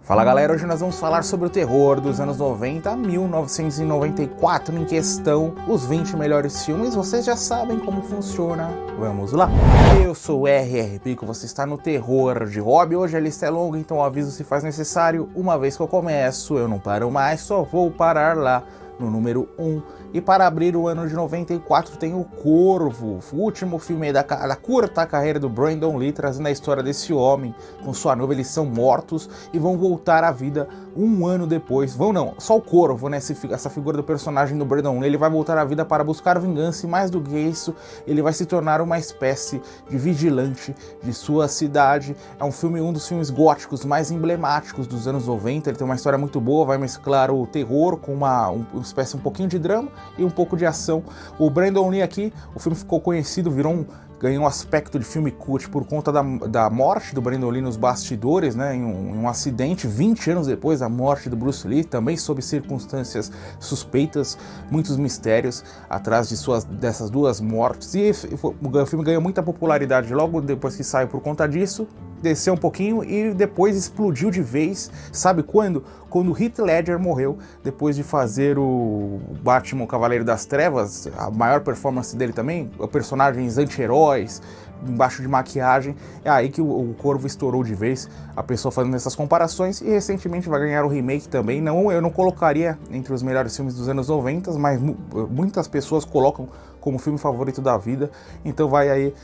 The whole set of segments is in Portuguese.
Fala galera, hoje nós vamos falar sobre o terror dos anos 90 a 1994, em questão os 20 melhores filmes. Vocês já sabem como funciona, vamos lá. Eu sou o RR Pico, você está no Terror de Hobby. Hoje a lista é longa, então aviso se faz necessário. Uma vez que eu começo, eu não paro mais, só vou parar lá no número 1. E para abrir o ano de 94 tem o Corvo, o último filme da curta carreira do Brandon Lee, trazendo a história desse homem com sua noiva. Eles são mortos e vão voltar à vida um ano depois. Só o Corvo, né, essa figura do personagem do Brandon Lee, ele vai voltar à vida para buscar vingança e mais do que isso, ele vai se tornar uma espécie de vigilante de sua cidade. É um dos filmes góticos mais emblemáticos dos anos 90, ele tem uma história muito boa, vai mesclar o terror com uma espécie um pouquinho de drama e um pouco de ação. O Brandon Lee aqui, o filme ficou conhecido, ganhou um aspecto de filme cult por conta da morte do Brandon Lee nos bastidores, né, em um acidente 20 anos depois da morte do Bruce Lee, também sob circunstâncias suspeitas, muitos mistérios atrás dessas duas mortes, e o filme ganhou muita popularidade logo depois que saiu por conta disso. Desceu um pouquinho e depois explodiu de vez. Sabe quando? Quando o Heath Ledger morreu, depois de fazer o Batman, o Cavaleiro das Trevas, a maior performance dele também, personagens anti-heróis, embaixo de maquiagem. É aí que o Corvo estourou de vez, a pessoa fazendo essas comparações, e recentemente vai ganhar o remake também. Eu não colocaria entre os melhores filmes dos anos 90, mas muitas pessoas colocam como filme favorito da vida, então vai aí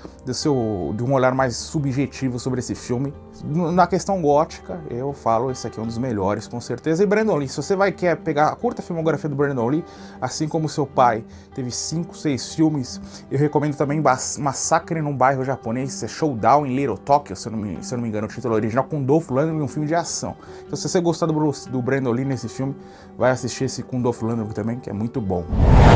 de um olhar mais subjetivo sobre esse filme. Na questão gótica, eu falo, esse aqui é um dos melhores, com certeza. E Brandon Lee, se você quer pegar a curta filmografia do Brandon Lee, assim como seu pai teve 5, 6 filmes, eu recomendo também Massacre num Bairro Japonês, Showdown in Little Tokyo, se eu não me engano, o título original, com Dolph Lundgren, um filme de ação. Então se você gostar do Brandon Lee nesse filme, vai assistir esse com Dolph Lundgren também, que é muito bom.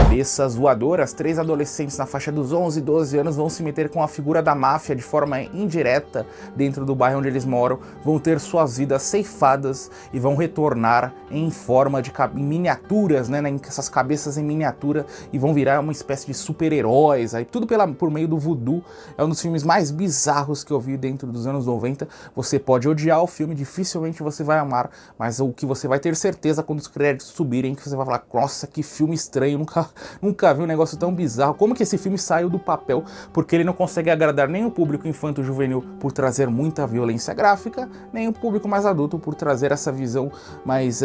Cabeças voadoras, 3 adolescentes na faixa dos 11 e 12 anos vão se meter com a figura da máfia de forma indireta dentro do bairro onde eles moram, vão ter suas vidas ceifadas e vão retornar em forma de miniaturas, né, essas cabeças em miniatura, e vão virar uma espécie de super-heróis, aí tudo por meio do voodoo. É um dos filmes mais bizarros que eu vi dentro dos anos 90. Você pode odiar o filme, dificilmente você vai amar, mas o que você vai ter certeza quando os créditos subirem, que você vai falar, nossa, que filme estranho, nunca vi um negócio tão bizarro. Como que esse filme saiu do papel? Porque ele não consegue agradar nem o público infanto-juvenil por trazer muita violência gráfica, nem o público mais adulto por trazer essa visão mais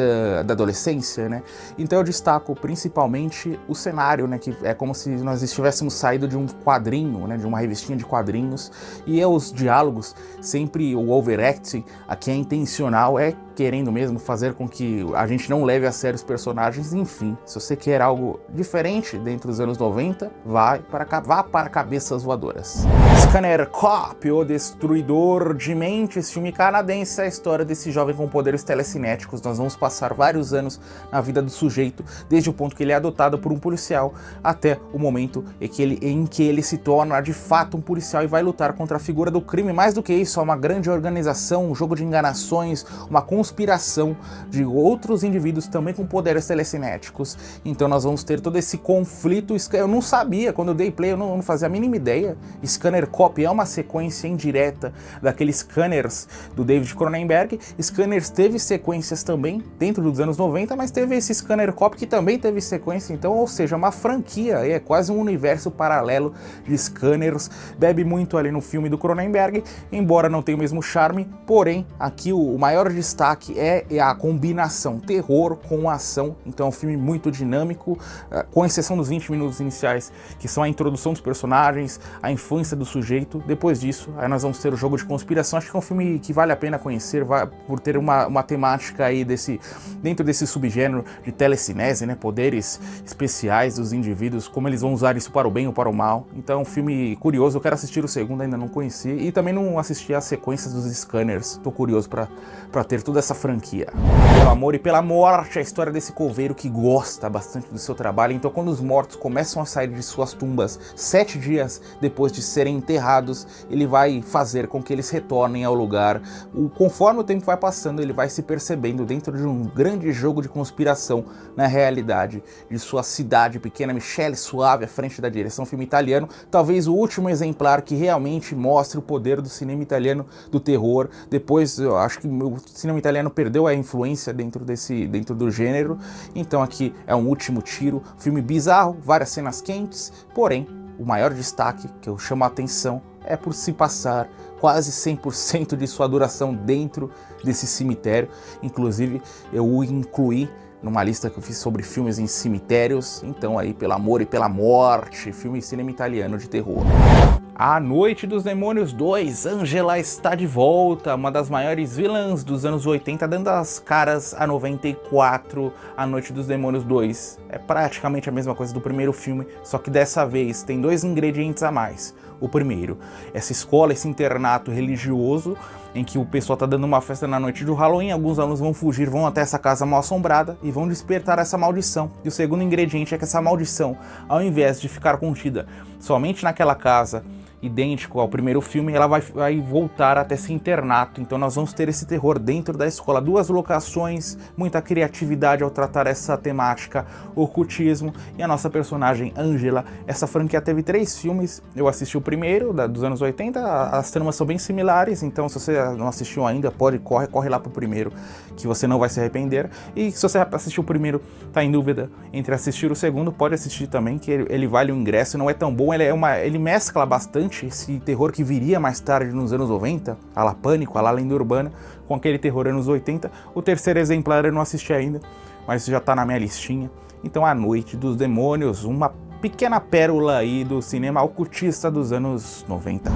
da adolescência, né? Então eu destaco principalmente o cenário, né, que é como se nós estivéssemos saído de um quadrinho, né, de uma revistinha de quadrinhos, e os diálogos, sempre o overacting, aqui é intencional, é querendo mesmo fazer com que a gente não leve a sério os personagens. Enfim, se você quer algo diferente dentro dos anos 90, vá para Cabeças Voadoras. Scanner Cop, o Destruidor de Mentes, filme canadense, é a história desse jovem com poderes telecinéticos. Nós vamos passar vários anos na vida do sujeito, desde o ponto que ele é adotado por um policial até o momento em que ele se torna de fato um policial e vai lutar contra a figura do crime. Mais do que isso, é uma grande organização, um jogo de enganações, uma conspiração de outros indivíduos também com poderes telecinéticos. Então nós vamos ter todo esse conflito. Eu não sabia, quando eu dei play, eu não fazia a mínima ideia. Scanner Cop é uma sequência indireta daqueles Scanners do David Cronenberg. Scanners teve sequências também dentro dos anos 90, mas teve esse Scanner Cop que também teve sequência, então, ou seja, uma franquia, é quase um universo paralelo de Scanners, bebe muito ali no filme do Cronenberg, embora não tenha o mesmo charme. Porém, aqui o maior destaque é a combinação terror com ação. Então é um filme muito dinâmico, com exceção dos 20 minutos iniciais, que são a introdução dos personagens, a infância do sujeito. Depois disso, aí nós vamos ter o jogo de conspiração. Acho que é um filme que vale a pena conhecer, por ter uma temática aí dentro desse subgênero de telecinese, né, poderes especiais dos indivíduos, como eles vão usar isso para o bem ou para o mal. Então é um filme curioso, eu quero assistir o segundo, ainda não conheci, e também não assisti as sequências dos Scanners. Tô curioso para ter toda essa franquia. Pelo amor e pela morte, a história desse coveiro que gosta bastante do seu trabalho. Então quando os mortos começam a sair de suas tumbas 7 dias depois de serem enterrados, errados, ele vai fazer com que eles retornem ao lugar. Conforme o tempo vai passando, ele vai se percebendo dentro de um grande jogo de conspiração na realidade de sua cidade pequena. Michele Soavi à frente da direção, filme italiano, talvez o último exemplar que realmente mostre o poder do cinema italiano do terror. Depois, eu acho que o cinema italiano perdeu a influência dentro do gênero, então aqui é um último tiro, filme bizarro, várias cenas quentes, porém, o maior destaque que eu chamo a atenção é por se passar quase 100% de sua duração dentro desse cemitério. Inclusive, eu o incluí numa lista que eu fiz sobre filmes em cemitérios, então aí, Pelo Amor e Pela Morte, filme cinema italiano de terror. A Noite dos Demônios 2, Angela está de volta, uma das maiores vilãs dos anos 80, dando as caras a 94, A Noite dos Demônios 2. É praticamente a mesma coisa do primeiro filme, só que dessa vez tem 2 ingredientes a mais. O primeiro, essa escola, esse internato religioso, em que o pessoal tá dando uma festa na noite do Halloween, alguns alunos vão fugir, vão até essa casa mal assombrada e vão despertar essa maldição. E o segundo ingrediente é que essa maldição, ao invés de ficar contida somente naquela casa, idêntico ao primeiro filme, ela vai voltar até esse internato. Então nós vamos ter esse terror dentro da escola. 2 locações, muita criatividade ao tratar essa temática, ocultismo, e a nossa personagem Angela. Essa franquia teve 3 filmes, eu assisti o primeiro, dos anos 80, as tramas são bem similares, então se você não assistiu ainda, corre lá pro primeiro, que você não vai se arrepender. E se você assistiu o primeiro, tá em dúvida entre assistir o segundo, pode assistir também, que ele vale o ingresso, não é tão bom, ele mescla bastante esse terror que viria mais tarde nos anos 90, a la Pânico, a la Lenda Urbana, com aquele terror anos 80. O terceiro exemplar eu não assisti ainda, mas já tá na minha listinha. Então, A Noite dos Demônios, uma pequena pérola aí do cinema ocultista dos anos 90.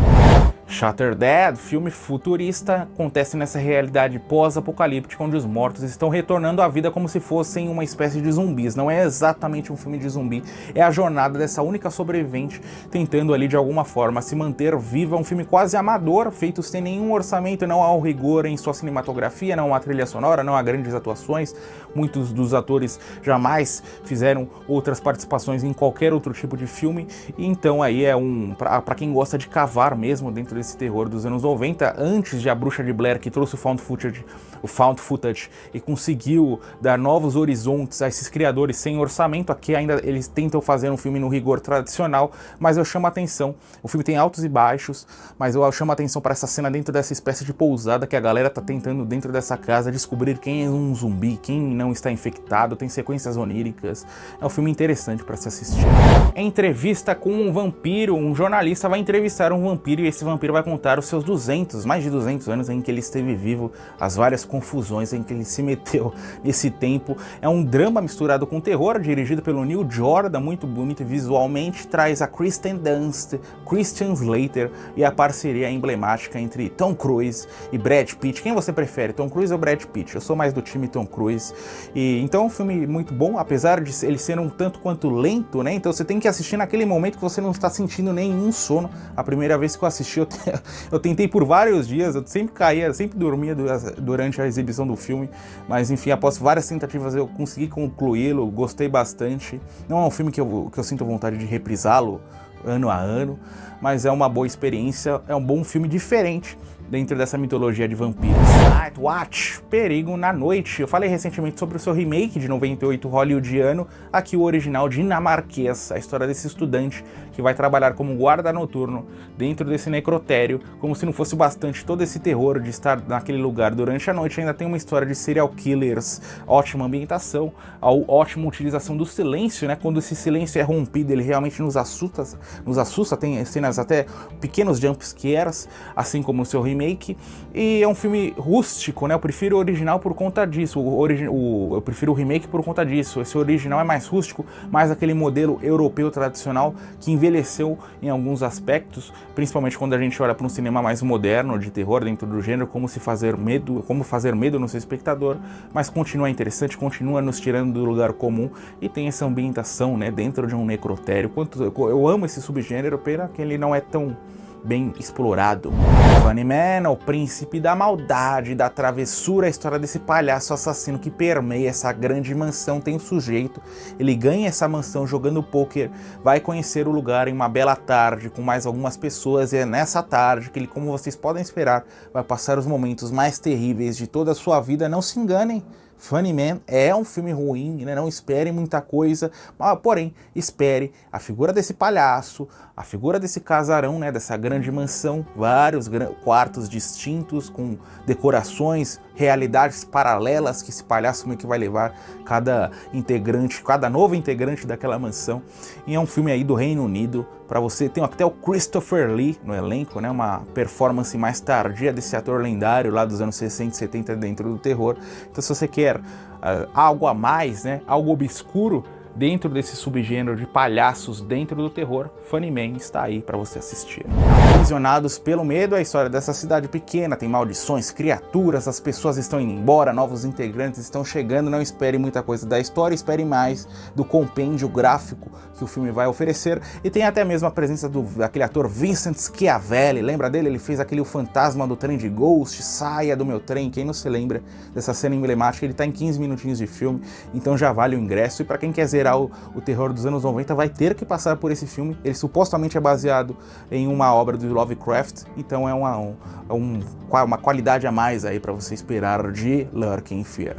Shutter Dead, filme futurista, acontece nessa realidade pós-apocalíptica onde os mortos estão retornando à vida como se fossem uma espécie de zumbis. Não é exatamente um filme de zumbi, é a jornada dessa única sobrevivente tentando ali de alguma forma se manter viva. Um filme quase amador, feito sem nenhum orçamento, não há o rigor em sua cinematografia, não há trilha sonora, não há grandes atuações. Muitos dos atores jamais fizeram outras participações em qualquer outro tipo de filme, e então aí é para quem gosta de cavar mesmo dentro desse terror dos anos 90, antes de A Bruxa de Blair, que trouxe o found footage e conseguiu dar novos horizontes a esses criadores sem orçamento. Aqui ainda eles tentam fazer um filme no rigor tradicional, mas eu chamo a atenção, o filme tem altos e baixos, mas eu chamo a atenção para essa cena dentro dessa espécie de pousada que a galera tá tentando dentro dessa casa descobrir quem é um zumbi, quem não está infectado, tem sequências oníricas. É um filme interessante para se assistir. Entrevista com um vampiro, um jornalista vai entrevistar um vampiro e esse vampiro vai contar os seus mais de 200 anos em que ele esteve vivo, as várias confusões em que ele se meteu nesse tempo. É um drama misturado com terror, dirigido pelo Neil Jordan, muito bonito visualmente, traz a Kristen Dunst, Christian Slater e a parceria emblemática entre Tom Cruise e Brad Pitt. Quem você prefere, Tom Cruise ou Brad Pitt? Eu sou mais do time Tom Cruise. E então é um filme muito bom, apesar de ele ser um tanto quanto lento, né? Então você tem que assistir naquele momento que você não está sentindo nenhum sono. A primeira vez que eu assisti, eu tentei por vários dias, eu sempre caía, sempre dormia durante a exibição do filme, mas enfim, após várias tentativas eu consegui concluí-lo, gostei bastante. Não é um filme que eu sinto vontade de reprisá-lo ano a ano, mas é uma boa experiência, é um bom filme diferente dentro dessa mitologia de vampiros. Night Watch, Perigo na Noite. Eu falei recentemente sobre o seu remake de 98 hollywoodiano, aqui o original dinamarquês, a história desse estudante que vai trabalhar como guarda noturno dentro desse necrotério. Como se não fosse bastante todo esse terror de estar naquele lugar durante a noite, ainda tem uma história de serial killers, ótima ambientação, a ótima utilização do silêncio, né? Quando esse silêncio é rompido, ele realmente nos assusta, tem cenas até pequenos jumpscares, assim como o seu remake, e é um filme rústico, né? Eu prefiro o original por conta disso, eu prefiro o remake por conta disso. Esse original é mais rústico, mais aquele modelo europeu tradicional que envelheceu em alguns aspectos, principalmente quando a gente olha para um cinema mais moderno de terror dentro do gênero, como fazer medo no seu espectador, mas continua interessante, continua nos tirando do lugar comum e tem essa ambientação, né, dentro de um necrotério. Eu amo esse subgênero, pena que ele não é tão bem explorado. Funnyman, o príncipe da maldade, da travessura, a história desse palhaço assassino que permeia essa grande mansão. Tem um sujeito, ele ganha essa mansão jogando pôquer, vai conhecer o lugar em uma bela tarde com mais algumas pessoas, e é nessa tarde que ele, como vocês podem esperar, vai passar os momentos mais terríveis de toda a sua vida. Não se enganem, Funnyman é um filme ruim, né? Não espere muita coisa, porém, espere a figura desse palhaço, a figura desse casarão, né? Dessa grande mansão, vários quartos distintos, com decorações, realidades paralelas que esse palhaço meio que vai levar cada integrante, cada novo integrante daquela mansão. E é um filme aí do Reino Unido, para você. Tem até o Christopher Lee no elenco, né? Uma performance mais tardia desse ator lendário lá dos anos 60 e 70 dentro do terror. Então, se você quer algo a mais, né? Algo obscuro dentro desse subgênero de palhaços dentro do terror, Funnyman está aí para você assistir. Aprisionados pelo medo, a história dessa cidade pequena, tem maldições, criaturas, as pessoas estão indo embora, novos integrantes estão chegando. Não espere muita coisa da história, espere mais do compêndio gráfico que o filme vai oferecer. E tem até mesmo a presença daquele ator Vincent Schiavelli, lembra dele? Ele fez aquele O Fantasma do Trem de Ghost, Saia do Meu Trem. Quem não se lembra dessa cena emblemática? Ele está em 15 minutinhos de filme, então já vale o ingresso. E para quem quer zerar o terror dos anos 90, vai ter que passar por esse filme. Ele supostamente é baseado em uma obra do Lovecraft, então é uma qualidade a mais aí para você esperar de Lurking Fear.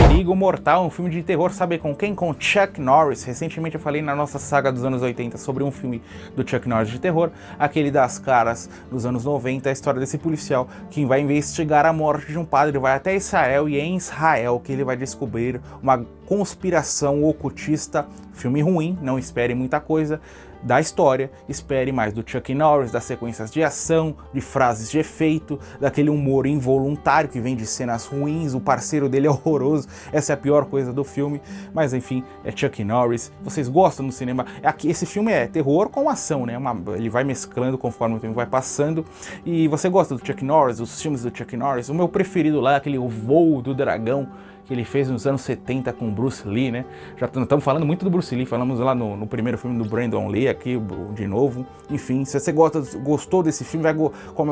Perigo Mortal, um filme de terror, sabe com quem? Com Chuck Norris. Recentemente eu falei na nossa saga dos anos 80 sobre um filme do Chuck Norris de terror, aquele das caras dos anos 90, a história desse policial que vai investigar a morte de um padre, vai até Israel, e é em Israel que ele vai descobrir uma conspiração ocultista. Filme ruim, não espere muita coisa da história, espere mais do Chuck Norris, das sequências de ação, de frases de efeito, daquele humor involuntário que vem de cenas ruins. O parceiro dele é horroroso, essa é a pior coisa do filme, mas enfim, é Chuck Norris. Vocês gostam no cinema? Esse filme é terror com ação, né? Ele vai mesclando conforme o tempo vai passando. E você gosta do Chuck Norris, os filmes do Chuck Norris? O meu preferido lá é aquele O Voo do Dragão, que ele fez nos anos 70 com Bruce Lee, né? Já estamos falando muito do Bruce Lee, falamos lá no primeiro filme do Brandon Lee, aqui de novo. Enfim, se você gostou desse filme,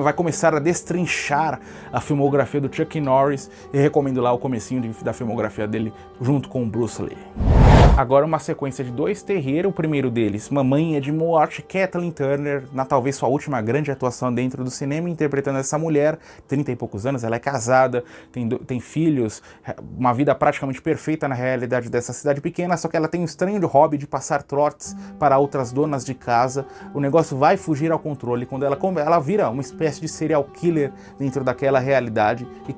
vai começar a destrinchar a filmografia do Chuck Norris, e recomendo lá o comecinho da filmografia dele junto com o Bruce Lee. Agora uma sequência de 2 terror, o primeiro deles, Mamãe é de Morte, Kathleen Turner, na talvez sua última grande atuação dentro do cinema, interpretando essa mulher, 30 e poucos anos, ela é casada, tem filhos, uma vida praticamente perfeita na realidade dessa cidade pequena, só que ela tem um estranho hobby de passar trotes para outras donas de casa. O negócio vai fugir ao controle quando ela vira uma espécie de serial killer dentro daquela realidade, e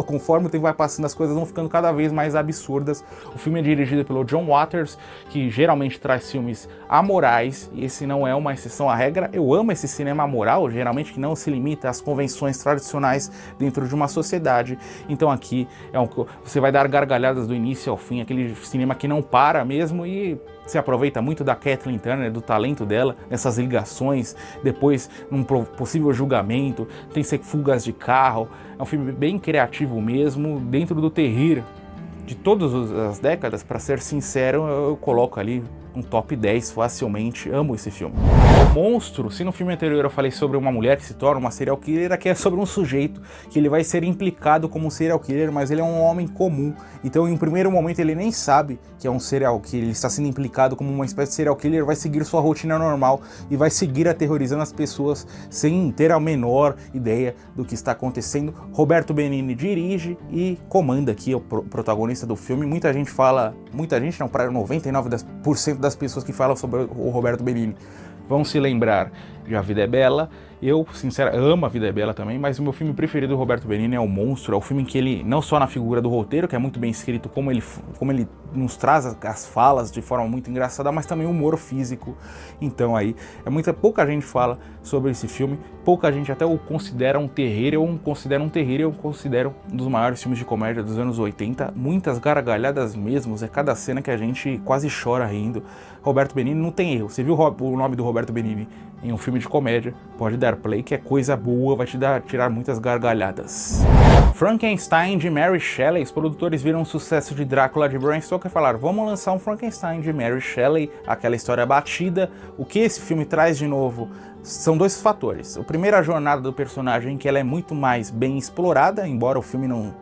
conforme o tempo vai passando, as coisas vão ficando cada vez mais absurdas. O filme é dirigido pelo John Waters, que geralmente traz filmes amorais, e esse não é uma exceção à regra. Eu amo esse cinema amoral, geralmente, que não se limita às convenções tradicionais dentro de uma sociedade. Então aqui você vai dar gargalhadas do início ao fim, aquele cinema que não para mesmo, e se aproveita muito da Kathleen Turner, do talento dela, nessas ligações, depois num possível julgamento, tem fugas de carro. É um filme bem criativo mesmo, dentro do terror de todas as décadas. Para ser sincero, eu coloco ali um top 10 facilmente. Amo esse filme. O Monstro, se no filme anterior eu falei sobre uma mulher que se torna uma serial killer, aqui é sobre um sujeito que ele vai ser implicado como um serial killer, mas ele é um homem comum. Então, em um primeiro momento, ele nem sabe que é um serial killer, ele está sendo implicado como uma espécie de serial killer, vai seguir sua rotina normal e vai seguir aterrorizando as pessoas sem ter a menor ideia do que está acontecendo. Roberto Benigni dirige e comanda aqui, o protagonista do filme. Muita gente não, para 99% das pessoas que falam sobre o Roberto Benigni vão se lembrar de A Vida é Bela. Eu, sinceramente, amo A Vida é Bela também, mas o meu filme preferido do Roberto Benigni é O Monstro. É o filme que ele, não só na figura do roteiro, que é muito bem escrito, como ele nos traz as falas de forma muito engraçada, mas também o humor físico. Então aí, pouca gente fala sobre esse filme, pouca gente até o considera um terror. Eu considero um dos maiores filmes de comédia dos anos 80, muitas gargalhadas mesmo, é cada cena que a gente quase chora rindo. Roberto Benigni não tem erro. Você viu o nome do Roberto Benigni em um filme de comédia, pode dar play, que é coisa boa, vai tirar muitas gargalhadas. Frankenstein de Mary Shelley. Os produtores viram um sucesso de Drácula de Bram Stoker e falaram: vamos lançar um Frankenstein de Mary Shelley, aquela história batida. O que esse filme traz de novo são dois fatores. O primeiro, a jornada do personagem, que ela é muito mais bem explorada, embora o filme não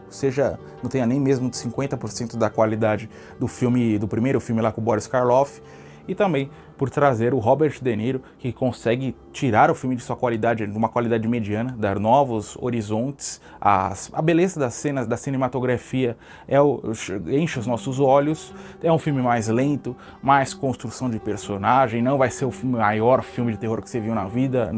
tenha nem mesmo de 50% da qualidade do primeiro filme lá com o Boris Karloff. E também por trazer o Robert De Niro, que consegue tirar o filme de sua qualidade, de uma qualidade mediana, dar novos horizontes. A beleza das cenas, da cinematografia enche os nossos olhos. É um filme mais lento, mais construção de personagem, não vai ser o maior filme de terror que você viu na vida,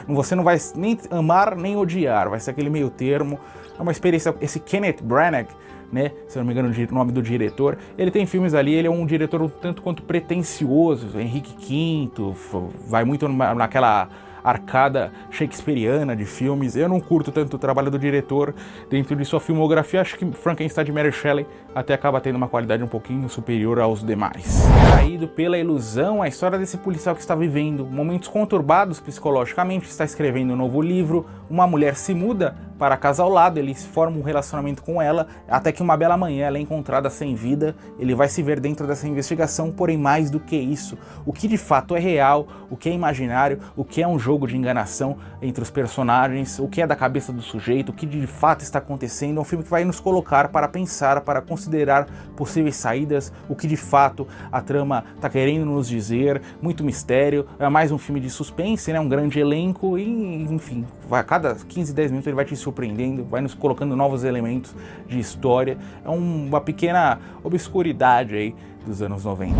você não vai nem amar nem odiar, vai ser aquele meio termo. É uma experiência. Esse Kenneth Branagh, né, se eu não me engano o nome do diretor, ele tem filmes ali, ele é um diretor um tanto quanto pretensioso, Henrique V, vai muito naquela arcada shakespeariana de filmes. Eu não curto tanto o trabalho do diretor dentro de sua filmografia, acho que Frankenstein de Mary Shelley até acaba tendo uma qualidade um pouquinho superior aos demais. Traído pela ilusão, a história desse policial que está vivendo momentos conturbados psicologicamente, está escrevendo um novo livro, uma mulher se muda para a casa ao lado, ele forma um relacionamento com ela, até que uma bela manhã ela é encontrada sem vida. Ele vai se ver dentro dessa investigação, porém mais do que isso, o que de fato é real, o que é imaginário, o que é um jogo de enganação entre os personagens, o que é da cabeça do sujeito, o que de fato está acontecendo. É um filme que vai nos colocar para pensar, para considerar possíveis saídas, o que de fato a trama está querendo nos dizer. Muito mistério, é mais um filme de suspense, né? Um grande elenco e, enfim, a cada 15, 10 minutos ele vai te surpreendendo, vai nos colocando novos elementos de história. É uma pequena obscuridade aí dos anos 90.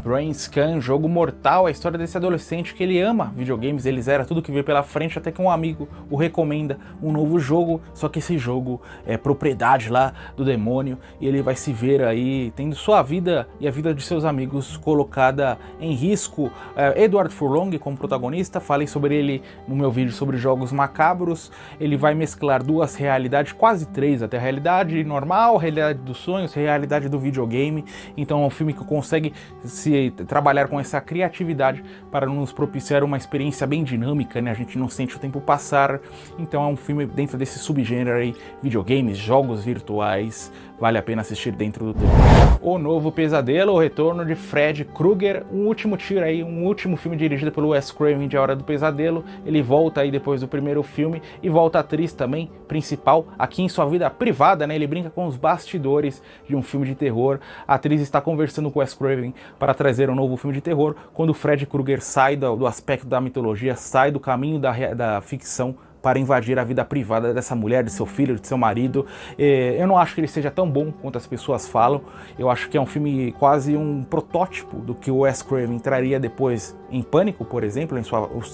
Brain Scan, Jogo Mortal, a história desse adolescente que ele ama videogames, ele zera tudo que vê pela frente até que um amigo o recomenda um novo jogo, só que esse jogo é propriedade lá do demônio e ele vai se ver aí tendo sua vida e a vida de seus amigos colocada em risco. Edward Furlong como protagonista, falei sobre ele no meu vídeo sobre jogos macabros. Ele vai mesclar duas realidades, quase três até, a realidade normal, a realidade dos sonhos, a realidade do videogame. Então é um filme que consegue se trabalhar com essa criatividade para nos propiciar uma experiência bem dinâmica, né? A gente não sente o tempo passar. Então é um filme dentro desse subgênero aí, videogames, jogos virtuais, vale a pena assistir dentro do tempo. O Novo Pesadelo, o retorno de Fred Krueger, um último tiro aí, um último filme dirigido pelo Wes Craven de A Hora do Pesadelo. Ele volta aí depois do primeiro filme e volta a atriz também, principal, aqui em sua vida privada, né? Ele brinca com os bastidores de um filme de terror. A atriz está conversando com Wes Craven para trazer um novo filme de terror, quando Fred Krueger sai do aspecto da mitologia, sai do caminho da ficção para invadir a vida privada dessa mulher, de seu filho, de seu marido. Eu não acho que ele seja tão bom quanto as pessoas falam. Eu acho que é um filme quase um protótipo do que o Wes Craven traria depois em Pânico, por exemplo,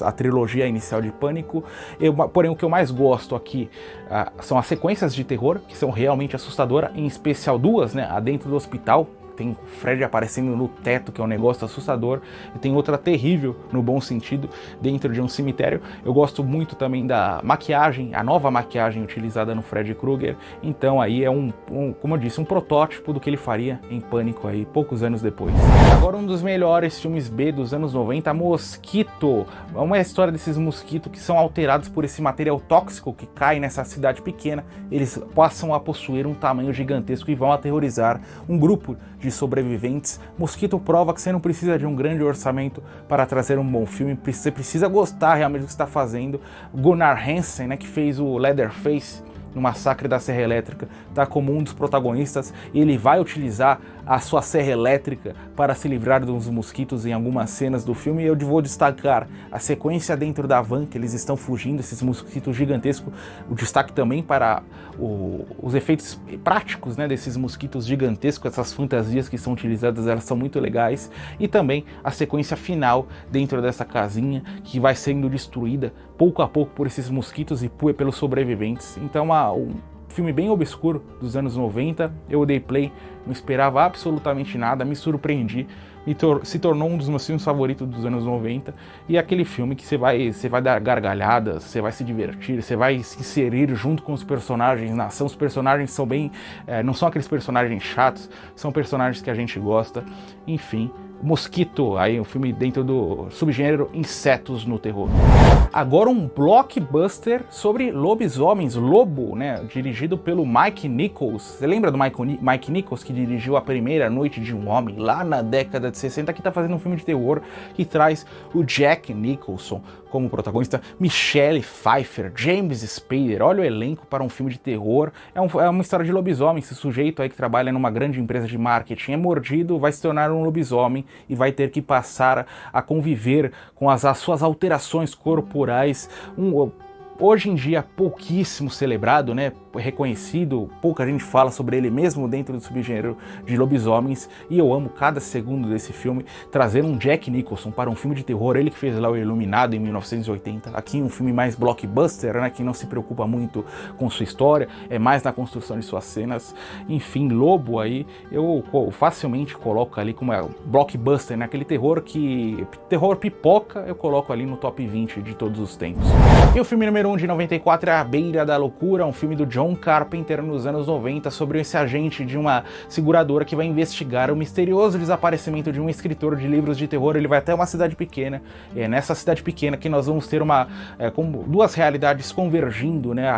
a trilogia inicial de Pânico. Porém, o que eu mais gosto aqui são as sequências de terror, que são realmente assustadoras, em especial duas, né? A dentro do hospital. Tem o Fred aparecendo no teto, que é um negócio assustador, e tem outra terrível, no bom sentido, dentro de um cemitério. Eu gosto muito também da maquiagem, a nova maquiagem utilizada no Fred Krueger. Então aí é como eu disse, um protótipo do que ele faria em Pânico aí, poucos anos depois. Agora um dos melhores filmes B dos anos 90, Mosquito. É uma história desses mosquitos que são alterados por esse material tóxico que cai nessa cidade pequena. Eles passam a possuir um tamanho gigantesco e vão aterrorizar um grupo de sobreviventes. Mosquito prova que você não precisa de um grande orçamento para trazer um bom filme, você precisa gostar realmente do que está fazendo. Gunnar Hansen, né, que fez o Leatherface no Massacre da Serra Elétrica, está como um dos protagonistas, e ele vai utilizar a sua serra elétrica para se livrar dos mosquitos em algumas cenas do filme. E eu vou destacar a sequência dentro da van, que eles estão fugindo, esses mosquitos gigantescos, o destaque também para os efeitos práticos, né, desses mosquitos gigantescos, essas fantasias que são utilizadas, elas são muito legais, e também a sequência final dentro dessa casinha, que vai sendo destruída pouco a pouco por esses mosquitos e pelos sobreviventes. Então um filme bem obscuro dos anos 90, eu dei play, não esperava absolutamente nada, me surpreendi se tornou um dos meus filmes favoritos dos anos 90, e é aquele filme que você vai dar gargalhadas, você vai se divertir, você vai se inserir junto com os personagens na ação. Os personagens são bem, não são aqueles personagens chatos, são personagens que a gente gosta, enfim. Mosquito, aí um filme dentro do subgênero insetos no terror. Agora um blockbuster sobre lobisomens, Lobo, né, dirigido pelo Mike Nichols. Você lembra do Mike Nichols, que dirigiu A Primeira Noite de um Homem lá na década de 60, que tá fazendo um filme de terror que traz o Jack Nicholson como protagonista, Michelle Pfeiffer, James Spader. Olha o elenco para um filme de terror. É uma história de lobisomem. Esse sujeito aí que trabalha numa grande empresa de marketing é mordido, vai se tornar um lobisomem e vai ter que passar a conviver com as suas alterações corporais. Hoje em dia pouquíssimo celebrado, né, reconhecido, pouca gente fala sobre ele mesmo dentro do subgênero de lobisomens, e eu amo cada segundo desse filme, trazer um Jack Nicholson para um filme de terror, ele que fez lá o Iluminado em 1980, aqui um filme mais blockbuster, né, que não se preocupa muito com sua história, é mais na construção de suas cenas. Enfim, Lobo aí, eu facilmente coloco ali como blockbuster, né, aquele terror pipoca, eu coloco ali no top 20 de todos os tempos. E o filme número 1 de 94 é A Beira da Loucura, um filme do John Carpenter nos anos 90 sobre esse agente de uma seguradora que vai investigar o misterioso desaparecimento de um escritor de livros de terror. Ele vai até uma cidade pequena, é nessa cidade pequena que nós vamos ter como duas realidades convergindo, né?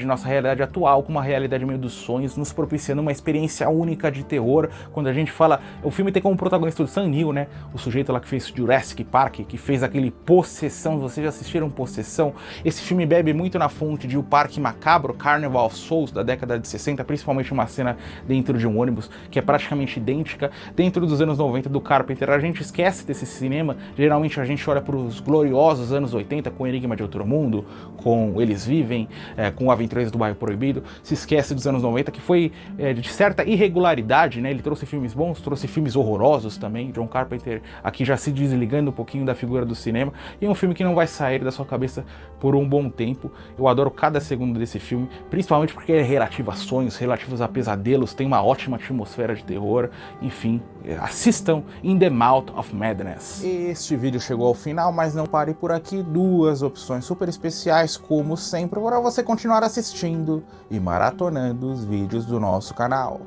Nossa realidade atual com uma realidade meio dos sonhos, nos propiciando uma experiência única de terror. Quando a gente fala, o filme tem como protagonista o Sam Neill, né? O sujeito lá que fez Jurassic Park, que fez aquele Possessão. Vocês já assistiram Possessão? Esse filme bebe muito na fonte de O Parque Macabro, Carnival of Souls, da década de 60, principalmente uma cena dentro de um ônibus que é praticamente idêntica. Dentro dos anos 90 do Carpenter, a gente esquece desse cinema, geralmente a gente olha para os gloriosos anos 80, com Enigma de Outro Mundo, com Eles Vivem, com Aventureiros do Bairro Proibido, se esquece dos anos 90, que foi de certa irregularidade, né? Ele trouxe filmes bons, trouxe filmes horrorosos também. John Carpenter aqui já se desligando um pouquinho da figura do cinema, e é um filme que não vai sair da sua cabeça por um bom tempo. Eu adoro cada segundo desse filme, principalmente porque é relativo a sonhos, relativos a pesadelos, tem uma ótima atmosfera de terror. Enfim, assistam In the Mouth of Madness. Este vídeo chegou ao final, mas não pare por aqui. Duas opções super especiais, como sempre, para você continuar assistindo e maratonando os vídeos do nosso canal.